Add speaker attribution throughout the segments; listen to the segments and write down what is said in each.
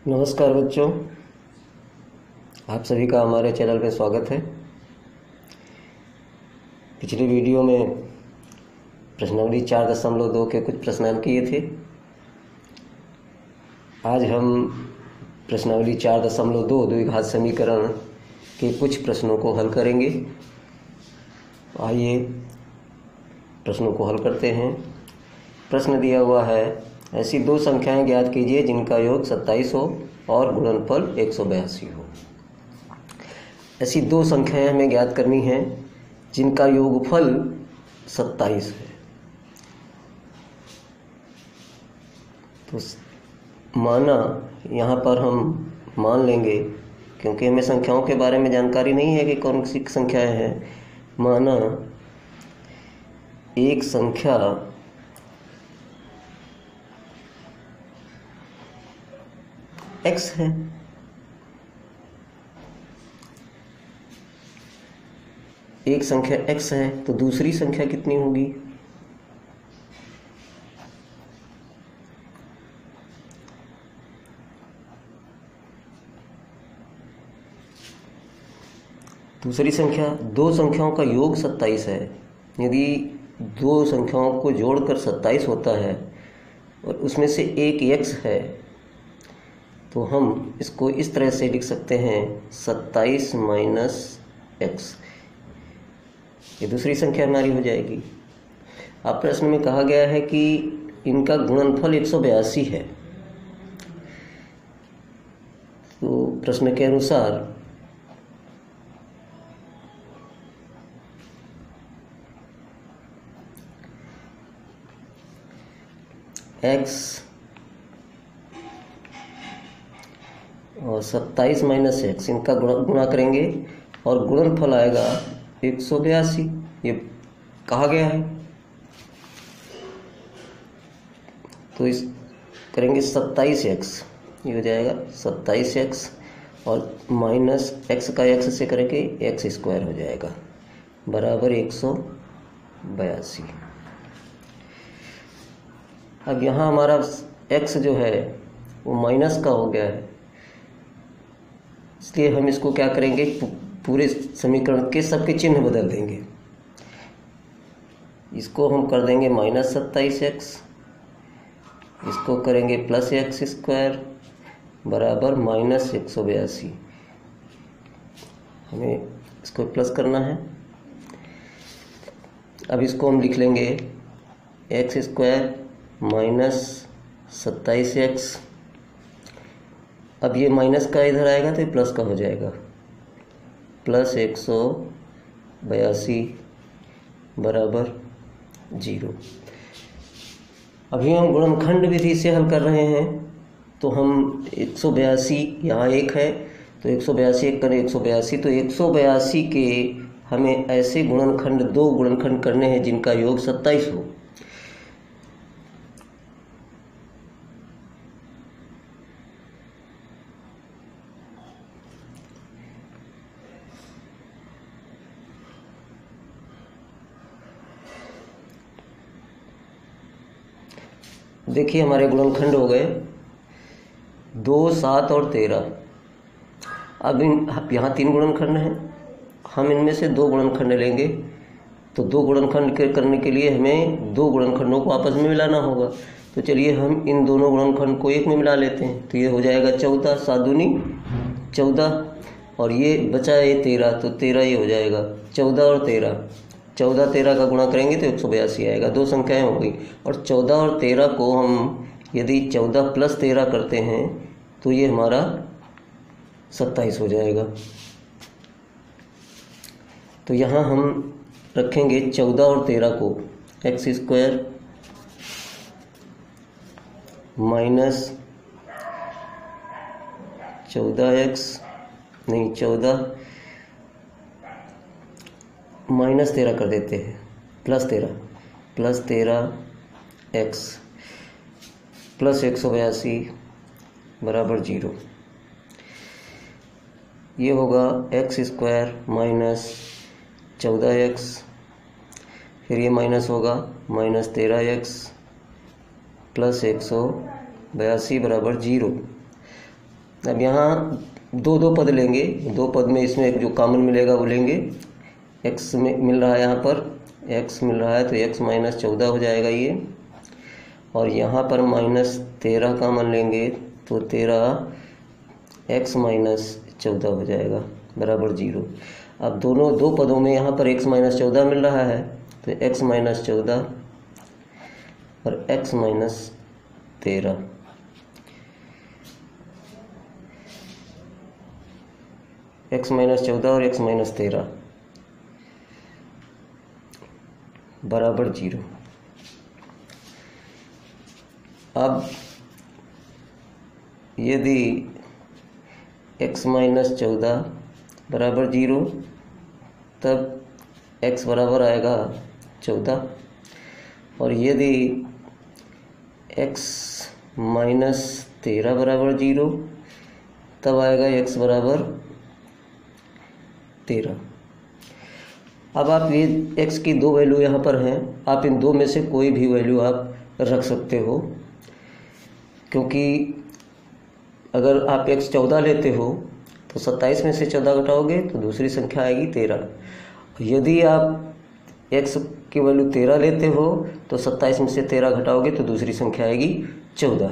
Speaker 1: नमस्कार बच्चों, आप सभी का हमारे चैनल में स्वागत है। पिछले वीडियो में प्रश्नावली 4.2 के कुछ प्रश्न किए थे। आज हम प्रश्नावली 4.2 द्विघात समीकरण के कुछ प्रश्नों को हल करेंगे। आइए प्रश्नों को हल करते हैं। प्रश्न दिया हुआ है, ऐसी दो संख्याएं ज्ञात कीजिए जिनका योग 27 हो और गुणनफल 182 हो। ऐसी दो संख्याएं हमें ज्ञात करनी हैं जिनका योगफल 27 है। तो माना यहाँ पर हम मान लेंगे, क्योंकि हमें संख्याओं के बारे में जानकारी नहीं है कि कौन सी संख्याएं हैं। माना एक संख्या x है, एक संख्या x है, तो दूसरी संख्या कितनी होगी? दूसरी संख्या, दो संख्याओं का योग 27 है। यदि दो संख्याओं को जोड़कर 27 होता है और उसमें से एक x है, तो हम इसको इस तरह से लिख सकते हैं 27 माइनस x। ये दूसरी संख्या हमारी हो जाएगी। अब प्रश्न में कहा गया है कि इनका गुणनफल 182 है। तो प्रश्न के अनुसार x और 27 माइनस x, इनका गुणा करेंगे और गुणनफल आएगा 182। ये कहा गया है। तो इस करेंगे 27x, ये हो जाएगा 27x और माइनस x का x से करेंगे x स्क्वायर हो जाएगा बराबर 182। अब यहाँ हमारा x जो है वो माइनस का हो गया है, इसलिए हम इसको क्या करेंगे, पूरे समीकरण के सबके चिन्ह बदल देंगे। इसको हम कर देंगे माइनस 27x, इसको करेंगे प्लस x स्क्वायर बराबर माइनस 182। हमें इसको प्लस करना है। अब इसको हम लिख लेंगे x स्क्वायर माइनस 27x। अब ये माइनस का इधर आएगा तो ये प्लस का हो जाएगा, प्लस 182 बराबर 0। अभी हम गुणनखंड विधि से हल कर रहे हैं, तो हम 182 यहाँ एक है, तो 182 एक करें 182, तो 182 के हमें ऐसे गुणनखंड, दो गुणनखंड करने हैं जिनका योग 27 हो। देखिए हमारे गुणनखंड हो गए 2, 7 और 13। अब यहाँ 3 गुणनखंड हैं, हम इनमें से 2 गुणनखंड लेंगे। तो 2 गुणनखंड करने के लिए हमें 2 गुणनखंडों को आपस में मिलाना होगा। तो चलिए हम इन दोनों गुणनखंड को एक में मिला लेते हैं। तो ये हो जाएगा 14, 7 दूनी 14, और ये बचा है 13, तो 13 ये हो जाएगा 14 और 13। 14 13 का गुणा करेंगे तो 182 आएगा। दो संख्याएं हो गई, और 14 और 13 को हम यदि 14 प्लस 13 करते हैं तो ये हमारा 27 हो जाएगा। तो यहाँ हम रखेंगे 14 और 13 को x स्क्वायर माइनस 14 माइनस 13 कर देते हैं, प्लस 13 x प्लस 182 बराबर 0। ये होगा x स्क्वायर माइनस 14x, फिर ये माइनस होगा माइनस 13x प्लस 182 बराबर 0। अब यहाँ दो दो पद लेंगे, दो पद में इसमें एक जो कॉमन मिलेगा वो लेंगे। x में मिल रहा है, यहाँ पर x मिल रहा है तो x माइनस 14 हो जाएगा ये, और यहाँ पर माइनस 13 कॉमन लेंगे तो 13 x माइनस 14 हो जाएगा बराबर 0। अब दोनों दो पदों में यहाँ पर x माइनस 14 मिल रहा है तो x माइनस 14 और x माइनस 13, x माइनस 14 और x माइनस 13 बराबर 0। अब यदि x माइनस 14 बराबर 0 तब x बराबर आएगा 14, और यदि x माइनस 13 बराबर 0 तब आएगा x बराबर 13। अब आप ये x की दो वैल्यू यहाँ पर हैं, आप इन दो में से कोई भी वैल्यू आप रख सकते हो, क्योंकि अगर आप x 14 लेते हो तो 27 में से 14 घटाओगे तो दूसरी संख्या आएगी 13। यदि आप x की वैल्यू 13 लेते हो तो 27 में से 13 घटाओगे तो दूसरी संख्या आएगी 14।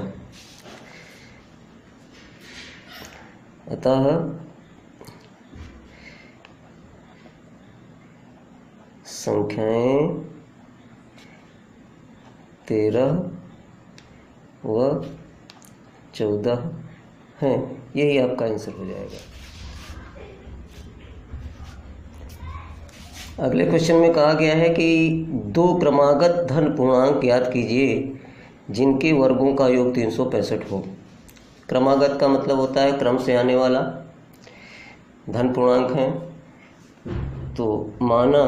Speaker 1: अतः संख्याएं 13 व 14 हैं, यही आपका आंसर हो जाएगा। अगले क्वेश्चन में कहा गया है कि दो क्रमागत धन पूर्णांक ज्ञात कीजिए जिनके वर्गों का योग 365 हो। क्रमागत का मतलब होता है क्रम से आने वाला, धन पूर्णांक है। तो माना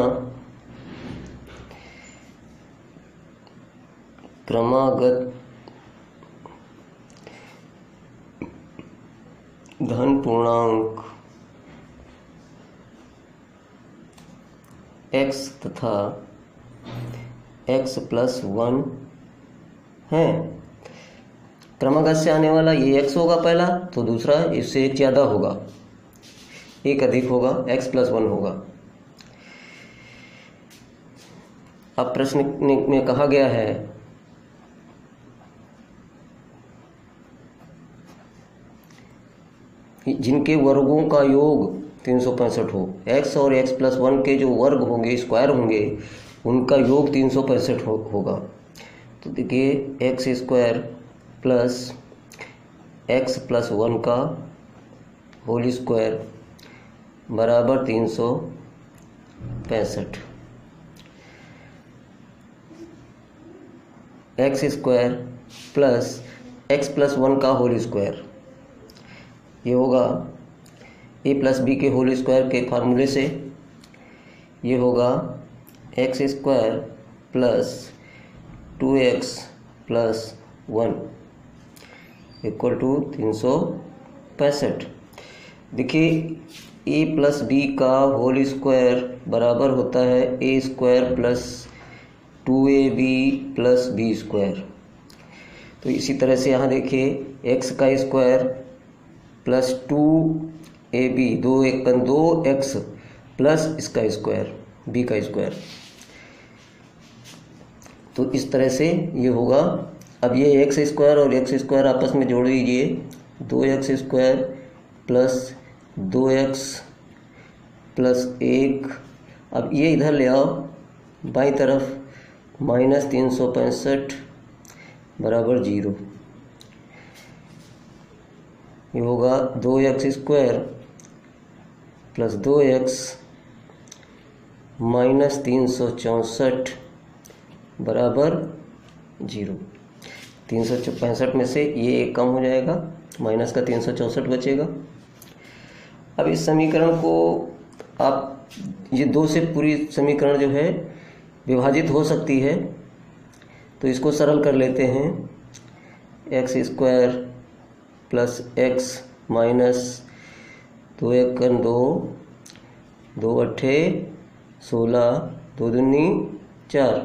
Speaker 1: क्रमागत धन पूर्णांक x तथा x प्लस 1 है। क्रमागत से आने वाला ये x होगा पहला, तो दूसरा इससे एक ज़्यादा होगा, एक अधिक होगा, x प्लस 1 होगा। अब प्रश्न में कहा गया है जिनके वर्गों का योग 365 हो। x और x प्लस 1 के जो वर्ग होंगे, स्क्वायर होंगे, उनका योग 365 होगा। तो देखिए x square plus x plus 1 का होल स्क्वायर बराबर 365। X square plus x plus 1 का होल स्क्वायर, ये होगा a प्लस बी के होल स्क्वायर के फार्मूले से। ये होगा x square plus 2x plus 1 equal to 365। देखिए a प्लस बी का होल स्क्वायर बराबर होता है a square plus 2ab plus B square. तो इसी तरह से यहाँ देखिए x का square plus 2ab, 2 1 2x plus इसका स्क्वायर b का स्क्वायर। तो इस तरह से ये होगा। अब ये एक्स स्क्वायर और एक्स स्क्वायर आपस में जोड़ दीजिए, 2x square plus 2x plus 1। अब ये इधर ले आओ बाईं तरफ, माइनस 365 बराबर 0। ये होगा 2x square plus 2x minus 364 बराबर 0। 365 में से ये एक कम हो जाएगा, माइनस का 364 बचेगा। अब इस समीकरण को आप, ये 2 से पूरी समीकरण जो है विभाजित हो सकती है, तो इसको सरल कर लेते हैं। X square plus x minus 2 1 2, 2 8 16, 2 दूनी 4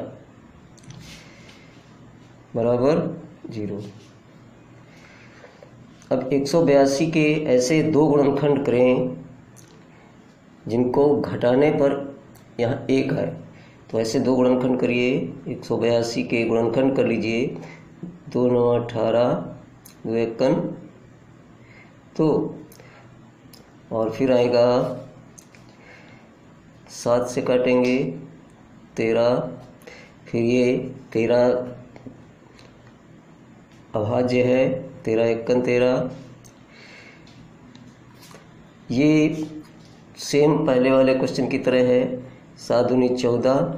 Speaker 1: बराबर 0। अब 182 के ऐसे दो गुणनखंड करें जिनको घटाने पर यहाँ 1 है, तो ऐसे दो गुणनखंड करिए। 182 के गुणनखंड कर लीजिए, 2 9 18, 2 51, तो और फिर आएगा 7 से काटेंगे 13, फिर ये 13 अभाज्य है, 13 51 13। ये सेम पहले वाले क्वेश्चन की तरह है। 7 दूनी 14,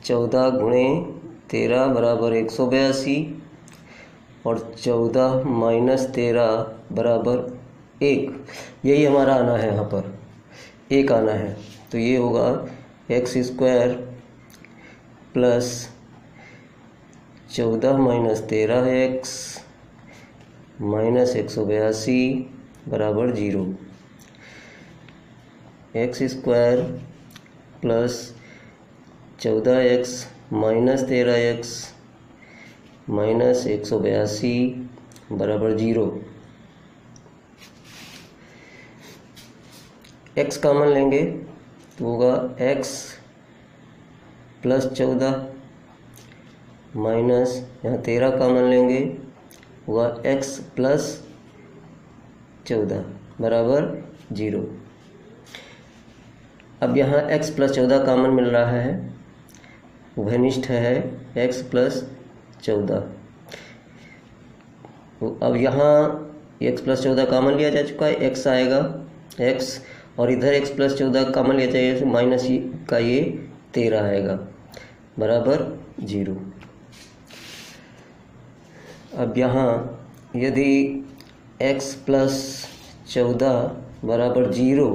Speaker 1: 14 गुणे 13 बराबर 182 और 14 माइनस 13 बराबर 1। यही हमारा आना है, यहाँ पर 1 आना है। तो ये होगा x² plus 14 minus 13x minus 182 बराबर 0। x² plus 14x minus 13x minus 182 बराबर 0। x कॉमन लेंगे तो होगा x प्लस 14 माइनस यहाँ 13 कॉमन लेंगे होगा x प्लस 14 बराबर 0। अब यहाँ x प्लस 14 कॉमन मिल रहा है, उभयनिष्ठ है x प्लस 14। तो अब यहाँ x प्लस 14 कॉमन लिया जा चुका है, x आएगा x, और इधर x प्लस 14 कॉमन लिया जाएगा तो माइनस का ये 13 आएगा बराबर 0। अब यहाँ यदि x प्लस 14 बराबर 0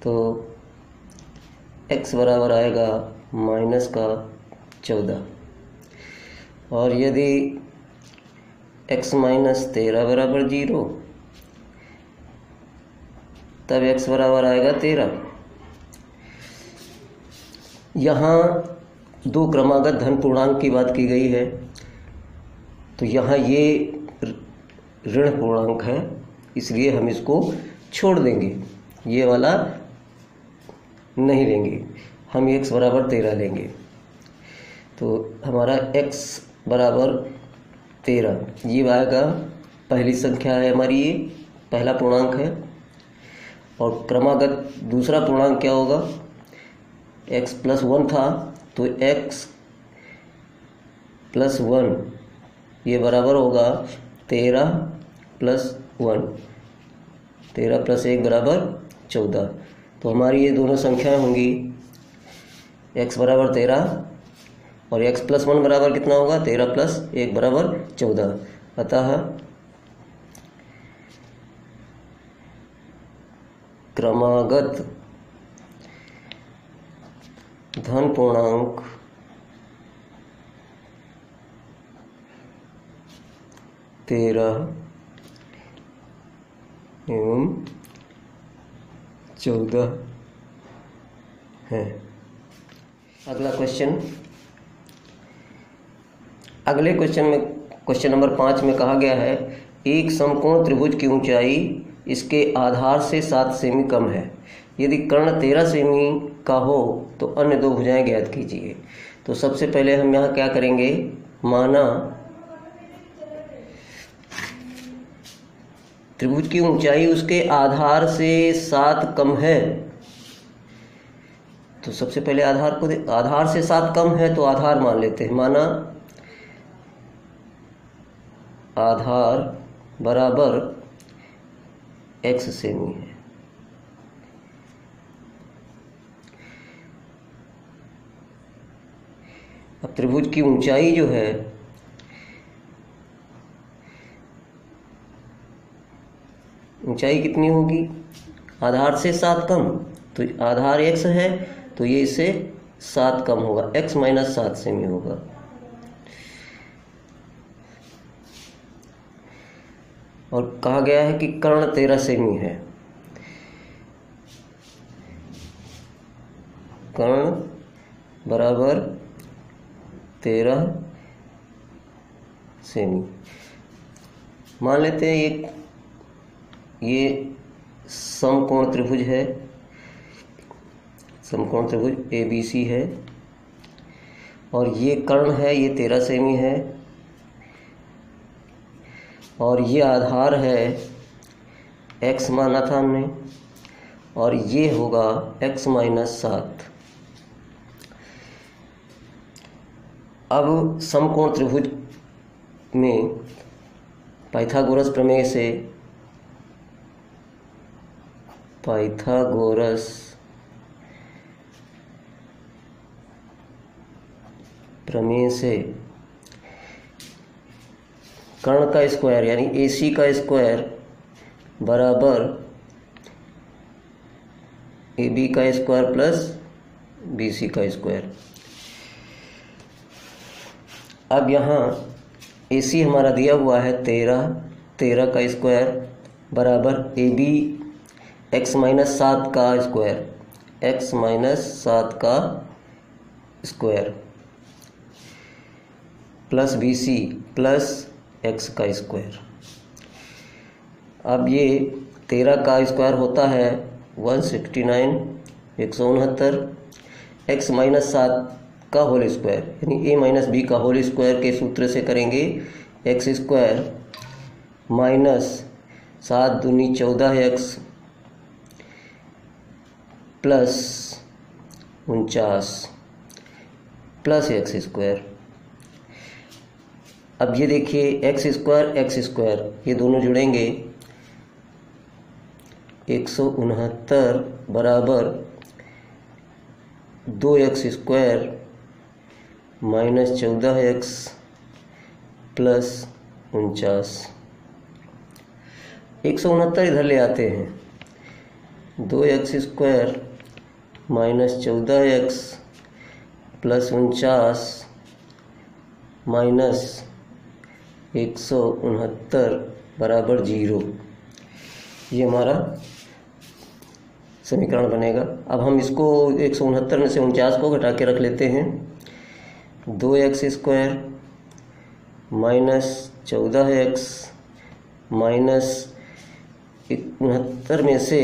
Speaker 1: तो x बराबर आएगा माइनस का 14, और यदि x माइनस 13 बराबर 0 तब x बराबर आएगा 13। यहाँ दो क्रमागत धन पूर्णांक की बात की गई है, तो यहाँ ये ऋण पूर्णांक है, इसलिए हम इसको छोड़ देंगे, ये वाला नहीं लेंगे, हम x बराबर 13 लेंगे। तो हमारा x बराबर 13 ये आएगा, पहली संख्या है हमारी, ये पहला पूर्णांक है। और क्रमागत दूसरा पूर्णांक क्या होगा, x प्लस 1 था तो x प्लस 1 ये बराबर होगा 13 प्लस 1, 13 प्लस 1 बराबर 14। तो हमारी ये दोनों संख्याएं होंगी, x बराबर 13 और x प्लस 1 बराबर कितना होगा, 13 प्लस 1 बराबर 14। अतः क्रमागत धन पूर्णांक तेरह एवं 14 है। अगला क्वेश्चन, अगले क्वेश्चन में क्वेश्चन नंबर 5 में कहा गया है, एक समकोण त्रिभुज की ऊंचाई इसके आधार से 7 सेमी कम है। यदि कर्ण 13 सेमी का हो तो अन्य दो भुजाएं ज्ञात कीजिए। तो सबसे पहले हम यहाँ क्या करेंगे, माना त्रिभुज की ऊंचाई उसके आधार से 7 कम है, तो सबसे पहले आधार को आधार से 7 कम है तो आधार मान लेते हैं। माना आधार बराबर x सेमी है। अब त्रिभुज की ऊंचाई जो है ऊंचाई कितनी होगी, आधार से 7 कम, तो आधार x है तो ये इससे 7 कम होगा, x माइनस 7 सेमी होगा। और कहा गया है कि कर्ण 13 सेमी है, कर्ण बराबर 13 सेमी। मान लेते हैं ये समकोण त्रिभुज है, समकोण त्रिभुज ABC है, और ये कर्ण है, ये 13 सेमी है, और ये आधार है x माना था हमने, और ये होगा x - 7। अब समकोण त्रिभुज में पाइथागोरस प्रमेय से कर्ण का स्क्वायर यानी AC का स्क्वायर बराबर AB का स्क्वायर प्लस BC का स्क्वायर। अब यहाँ AC हमारा दिया हुआ है 13 का स्क्वायर बराबर AB x - 7 का स्क्वायर, x - 7 का square plus BC plus x का स्क्वायर। अब ये 13 का स्क्वायर होता है 169, 169, x - 7 का होल स्क्वायर यानी a - b का होल स्क्वायर के सूत्र से करेंगे x स्क्वायर माइनस 7 दूनी 14x plus 49 plus x square. अब ये देखिए x स्क्वायर ये दोनों जुड़ेंगे 169 बराबर 2x square minus 14x plus 49। 169 इधर ले आते हैं, 2x square minus 14x plus 49 minus 169 बराबर 0। ये हमारा समीकरण बनेगा। अब हम इसको 169 में से 49 को घटा के रख लेते हैं। 2x square minus 14x minus 169 में से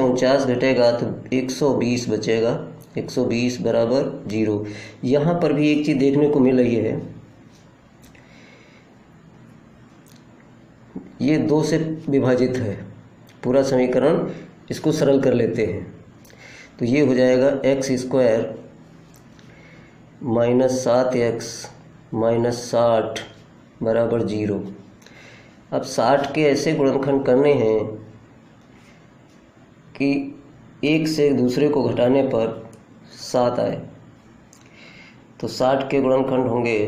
Speaker 1: 49 घटेगा तो 120 बचेगा, 120 बराबर 0। यहाँ पर भी एक चीज़ देखने को मिल रही है, ये 2 से विभाजित है पूरा समीकरण। इसको सरल कर लेते हैं तो ये हो जाएगा x square minus 7x minus 60 बराबर 0। अब 60 के ऐसे गुणनखंड करने हैं कि एक से दूसरे को घटाने पर 7 आए, तो 60 के गुणनखंड होंगे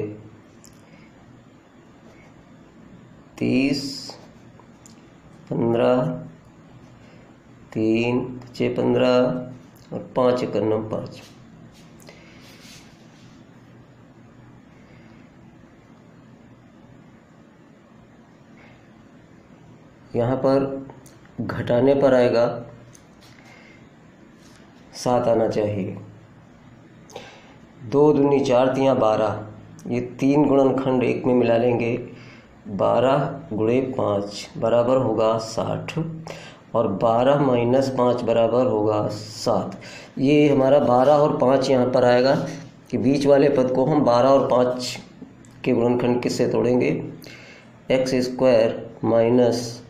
Speaker 1: 30, 15, 3, 6, 15 और 5 1 9 5। यहाँ पर घटाने पर आएगा 7 आना चाहिए। 2 दूनी 4 तियाँ 12, ये 3 गुणनखंड एक में मिला लेंगे। 12 गुणे 5 बराबर होगा 60 और 12 माइनस 5 बराबर होगा 7। ये हमारा 12 और 5 यहाँ पर आएगा कि बीच वाले पद को हम 12 और 5 के गुणनखंड किससे तोड़ेंगे, x square minus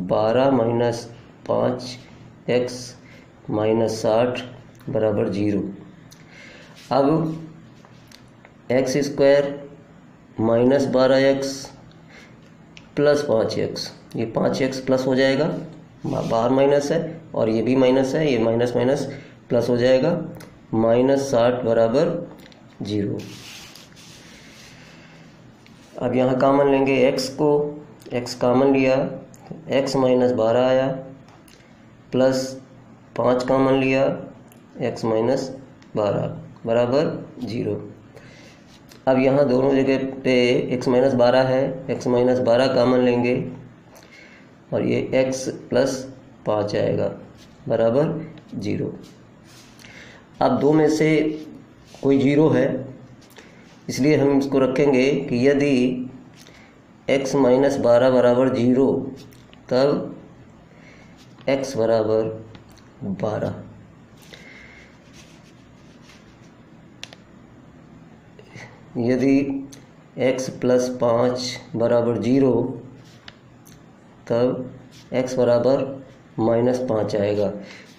Speaker 1: 12 minus 5 x minus 60 बराबर 0। अब x square minus 12x plus 5x, ये 5x प्लस हो जाएगा, बाहर माइनस है और ये भी माइनस है, ये माइनस माइनस प्लस हो जाएगा, माइनस 60 बराबर 0। अब यहाँ कॉमन लेंगे x को, x कॉमन लिया, x माइनस 12 आया, प्लस 5 कॉमन लिया, x माइनस 12 बराबर 0। अब यहाँ दोनों जगह पे x माइनस 12 है, x माइनस 12 कॉमन लेंगे और ये x प्लस 5 आएगा बराबर 0। अब 2 में से कोई 0 है, इसलिए हम इसको रखेंगे कि यदि x माइनस 12 बराबर 0, तब x बराबर 12। यदि x प्लस 5 बराबर 0, तब x बराबर -5 आएगा।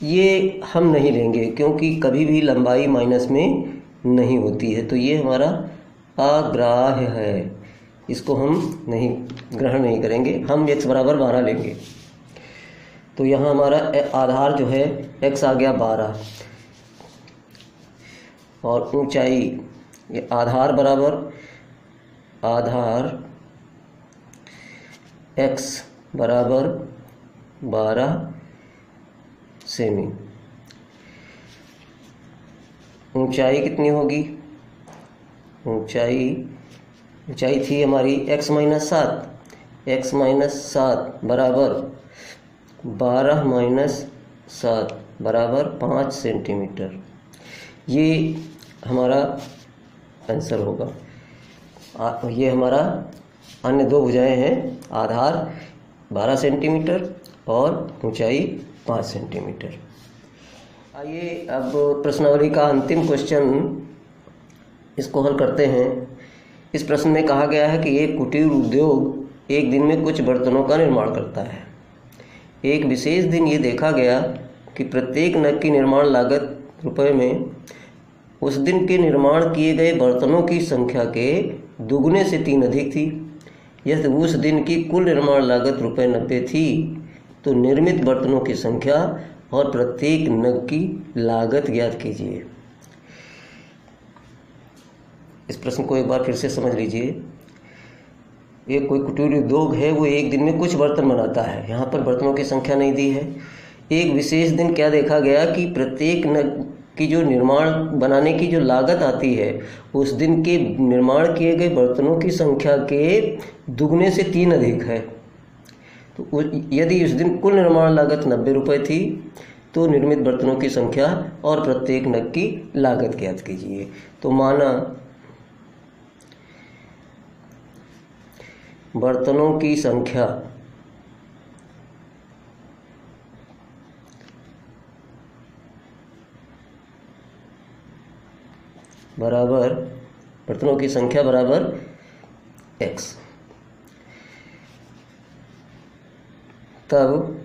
Speaker 1: ये हम नहीं लेंगे क्योंकि कभी भी लंबाई माइनस में नहीं होती है, तो ये हमारा अग्राह्य है, इसको हम नहीं ग्रहण नहीं करेंगे। हम x बराबर 12 लेंगे। तो यहाँ हमारा आधार जो है x आ गया 12, और ऊंचाई ये आधार बराबर आधार x बराबर 12 सेमी। ऊंचाई कितनी होगी? ऊंचाई थी हमारी x माइनस 7 बराबर 12 माइनस 7 बराबर 5 सेंटीमीटर। ये हमारा आंसर होगा। ये हमारा अन्य दो भुजाएं हैं, आधार 12 सेंटीमीटर और ऊंचाई 5 सेंटीमीटर। आइए अब प्रश्नावली का अंतिम क्वेश्चन, इसको हल करते हैं। इस प्रश्न में कहा गया है कि एक कुटीर उद्योग एक दिन में कुछ बर्तनों का निर्माण करता है। एक विशेष दिन ये देखा गया कि प्रत्येक नग की निर्माण लागत रुपए में उस दिन के निर्माण किए गए बर्तनों की संख्या के दुगने से 3 अधिक थी। यदि उस दिन की कुल निर्माण लागत रुपए 90 थी, तो निर्मित बर्तनों की संख्या और प्रत्येक नग की लागत ज्ञात कीजिए। इस प्रश्न को एक बार फिर से समझ लीजिए। एक कोई कुटीर उद्योग है, वो एक दिन में कुछ बर्तन बनाता है। यहाँ पर बर्तनों की संख्या नहीं दी है। एक विशेष दिन क्या देखा गया कि प्रत्येक नग की जो निर्माण बनाने की जो लागत आती है, उस दिन के निर्माण किए गए बर्तनों की संख्या के दुगने से 3 अधिक है। तो यदि उस दिन कुल निर्माण लागत 90 रुपये थी, तो निर्मित बर्तनों की संख्या और प्रत्येक नग की लागत ज्ञात कीजिए। तो माना बर्तनों की संख्या बराबर बर्तनों की संख्या बराबर x, तब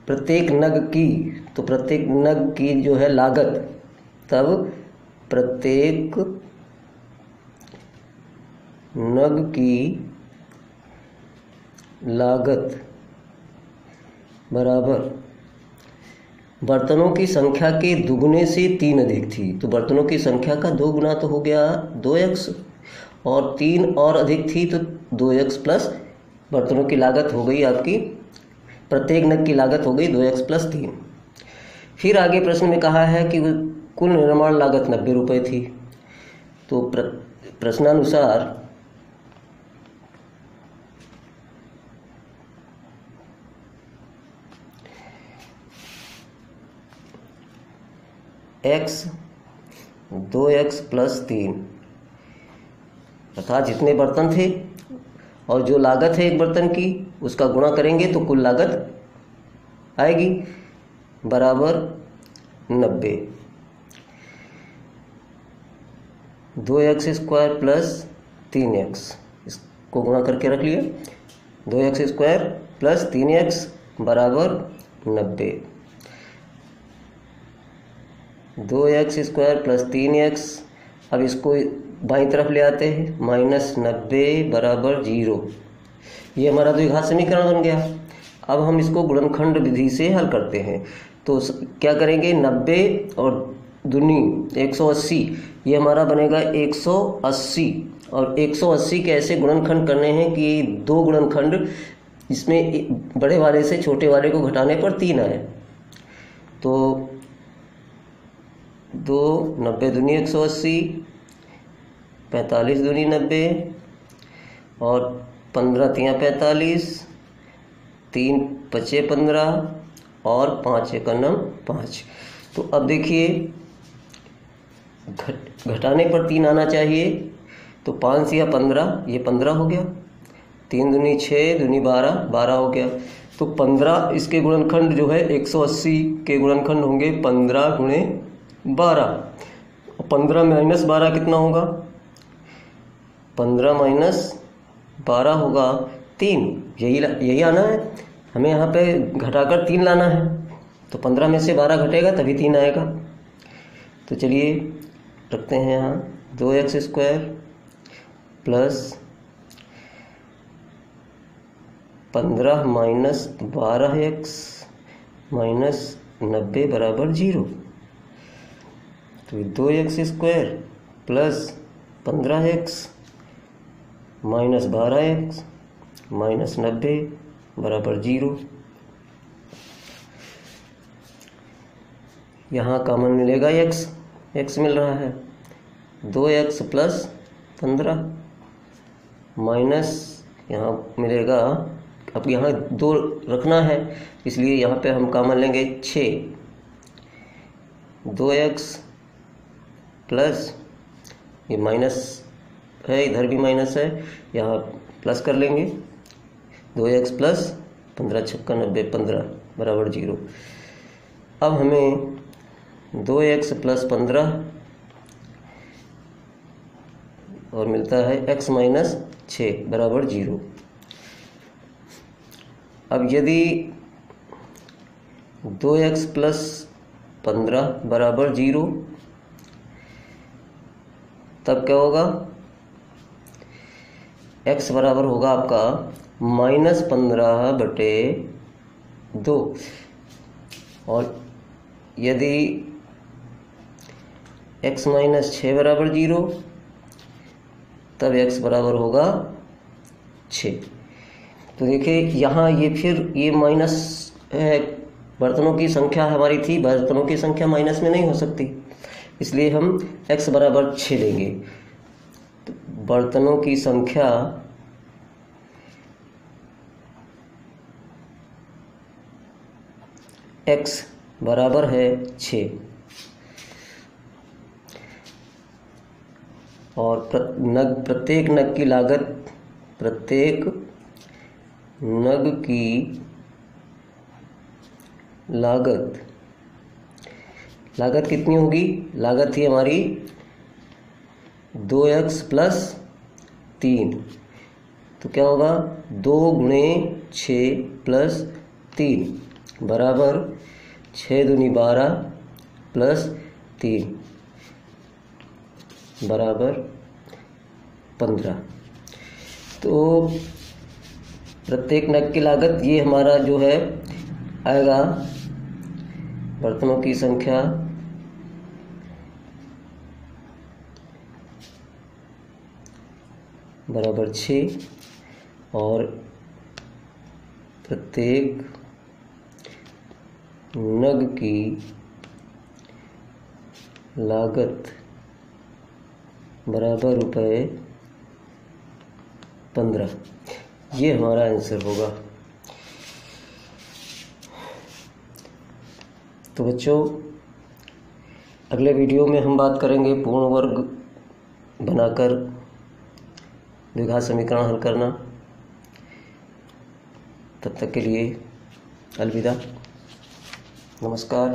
Speaker 1: प्रत्येक नग की जो है लागत, तब प्रत्येक नग की लागत बराबर बर्तनों की संख्या के दुगने से 3 अधिक थी। तो बर्तनों की संख्या का 2 गुना तो हो गया 2x, और 3 और अधिक थी तो 2x प्लस बर्तनों की लागत हो गई आपकी, प्रत्येक नग की लागत हो गई 2x प्लस 3। फिर आगे प्रश्न में कहा है कि कुल निर्माण लागत 90 रुपये थी। तो प्रश्नानुसार x 2x प्लस 3 अर्थात जितने बर्तन थे और जो लागत है एक बर्तन की, उसका गुणा करेंगे तो कुल लागत आएगी बराबर 90। 2x स्क्वायर प्लस 3x, इसको गुणा करके रख लिए। 2x स्क्वायर प्लस 3x बराबर 90। 2x स्क्वायर प्लस 3x, अब इसको बाईं तरफ ले आते हैं, -90 बराबर 0। ये हमारा द्विघात समीकरण बन गया। अब हम इसको गुणनखंड विधि से हल करते हैं। तो क्या करेंगे, 90 और दूनी 180, ये हमारा बनेगा 180। और 180 के ऐसे गुणनखंड करने हैं कि 2 गुणनखंड, इसमें बड़े वाले से छोटे वाले को घटाने पर 3 आए। तो 2 90 दूनी 180, 45 दूनी 90, और 15 तियाँ 45, 3 पचे 15, और 5 एकम 5। तो अब देखिए घटाने पर 3 आना चाहिए, तो 5 या 15, ये 15 हो गया। 3 दूनी 6, दूनी 12, 12 हो गया। तो 15 इसके गुणनखंड जो है 180 के गुणनखंड होंगे 15 गुणे 12। 15 माइनस 12 कितना होगा? 15 माइनस 12 होगा 3। यही आना है हमें, यहाँ पे घटाकर 3 लाना है। तो 15 में से 12 घटेगा तभी 3 आएगा। तो चलिए रखते हैं यहाँ 2x² plus 15 minus 12x minus 90 बराबर 0। तो 2x² plus 15x minus 12x minus 90 बराबर 0। यहाँ कॉमन मिलेगा x मिल रहा है। 2x प्लस 15 माइनस यहाँ मिलेगा, अब यहाँ 2 रखना है इसलिए यहाँ पे हम कॉमन लेंगे 6। 2x प्लस, ये माइनस है, इधर भी माइनस है, यहाँ प्लस कर लेंगे। 2x प्लस 15 छक्का 90, 15 बराबर 0। अब हमें 2x प्लस 15 और मिलता है x माइनस 6 बराबर 0। अब यदि 2x प्लस 15 बराबर 0, तब क्या होगा? x बराबर होगा आपका -15/2। और यदि x माइनस 6 बराबर 0, तब x बराबर होगा 6। तो देखिए यहाँ ये फिर ये माइनस है, बर्तनों की संख्या हमारी थी, बर्तनों की संख्या माइनस में नहीं हो सकती, इसलिए हम x बराबर 6 लेंगे। तो बर्तनों की संख्या x बराबर है 6 और प्रत्येक नग की लागत, प्रत्येक नग की लागत कितनी होगी? लागत थी हमारी 2x प्लस 3, तो क्या होगा? 2 गुणे 6 प्लस 3 बराबर 6 दूनी 12 प्लस 3 बराबर 15। तो प्रत्येक नग की लागत ये हमारा जो है आएगा, बर्तनों की संख्या बराबर 6 और प्रत्येक नग की लागत बराबर रुपये 15। ये हमारा आंसर होगा। तो बच्चों, अगले वीडियो में हम बात करेंगे पूर्ण वर्ग बनाकर द्विघात समीकरण हल करना। तब तक के लिए अलविदा, नमस्कार।